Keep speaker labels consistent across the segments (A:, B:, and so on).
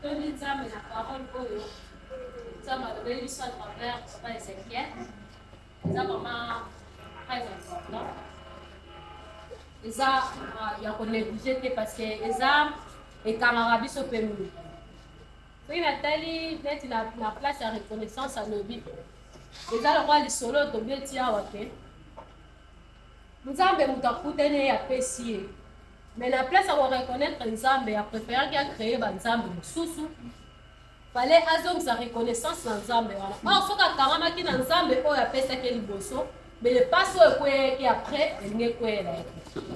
A: Tony Nzambe na parole oyo Nzambe alobeli biso à travers papa Ezekiel eza vraiment très important eza ya konéglige te parce que eza ekangaka biso mpe mingi soki natali neti na place ya reconnaissance alobi eza lokwa lisolo tobi eti awa te Nzambe moto akutani ye apesi ye mais la place à reconnaître Nzambe a préféré qu'il a créé Nzambe mosusu fallait azongisa reconnaissance na Nzambe wana or soki akangamaki na Nzambe oyo apesaki liboso mais le passe oyo ekweyeki après elingi ekweyela ye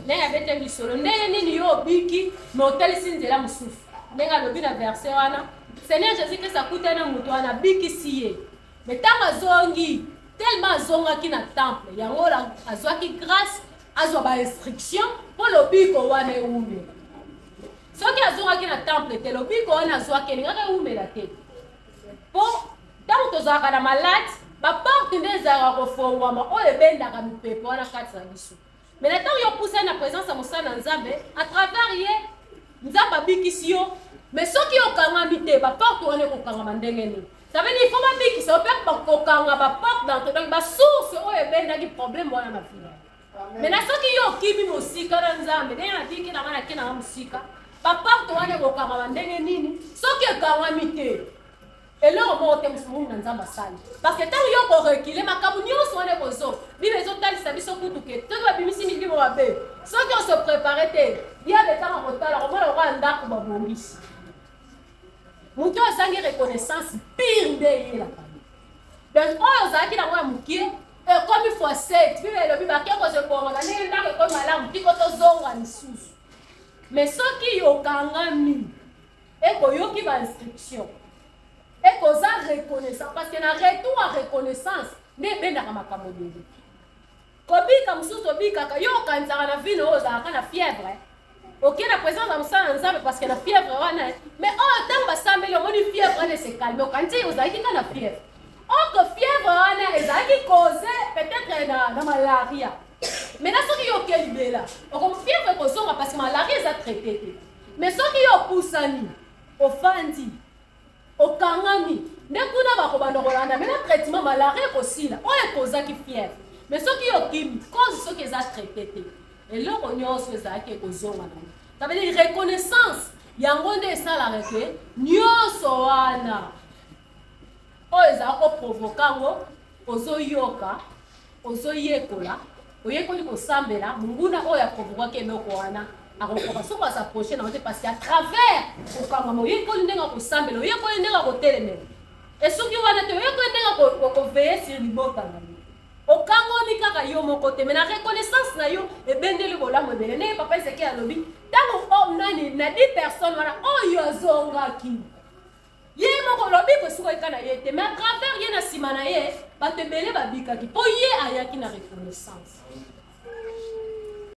A: ndenge abeteli lisolo ndenge nini yo obiki mais otalisi nzela mosusu ndenge alobi na verset wana Seigneur Jésus Christ akutani na moto wana abikisi ye mais ntango azongi tellement azongaki na temple yango azwaki grâce azwa ba instruction pour lobiko wana eumela soki azongaki na temple te lobiko wana azwaki elingaka eumela te po ntango tozalaka na malade baporte nde ezalaka kofongwama oyo ebendaka mipepe wana kati na biso mais na ntango yopusa na présence ya mosala na Nzambe à travers ye Nzambe abikisi yo mais soki okangami te baporte wana ekokangama ndenge nini ça veut dire il faut babikisa ope kokanga baporte dans donc basource oyo ebendaki problème wana na vida mais na soki yo okimi mosika na Nzambe ndenge natiki na bana kena mosika baporte wana ekokangama ndenge nini soki ekangami te eloko moko te mosumu na Nzambe asali parce que ntango yo korekile makambo nyonso wana ekozo bible ezotalisa biso kutu ke soki babimisi milimo mabe soki ose prépare te diable etanga kotala komona lokola ndako babongisi moto asangi reconnaissance pire nde eyelaka donc oyo ozalaki nango ya mokie ekomi fois 7 bible elobi bake kozekongola ndenge ndako ekomi malamu tiko tozonga lisusu mais soki okangami ekoyoki bainstruction ekoza reconnaissance parce que na retour à reconnaissance nde ebendaka makambo ebele kobika mosusu obikaka yo okanisaka na vino oyo ozalaka na fièvre ok na présence ya mosala na Nzambe parce que na fièvre wana mais oyo ntango basambeli omoni fièvre wana esekalme okanisi ozalaki ka na fièvre oko fièvre wana ezalaki cause peut-être na malaria mais na soki yo oke libela fièvre ekozonga parce que malaria eza traité te mais soki yo opusani ofandi okangami nde kuna bakobanda kolanda mais na traitement malaria ekosila oyo ekozaki fièvre mais soki yo okimi cause soki eza traité te eloko nyonso ezalaki ekozonga nango ça veut dire reconnaissance yango nde esalaka ke nyonso wana oyo ezala koprovoka ngo ozoyoka ozoyekola oyekoli kosambela monguna oyo aprovokaki eloko wana akokoka soki asaproche nango te parce que à travers okangama oyekoli ndenge akosambela oyekoli ndenge akotelemela esoki wana te oyekoli ndenge akoveye sur libota na yo okangomi kaka yo moko te mais na reconnaissance na yo ebendeli bolamu ebele ndenge papa Ezekiel alobi ntango nani na 10 personnes wana oyo azongaki ye moko lobiko esiko eka na ye te mais à travers ye na nsima na ye bato ebele babikaki mpo ye ayaki na reconnaissance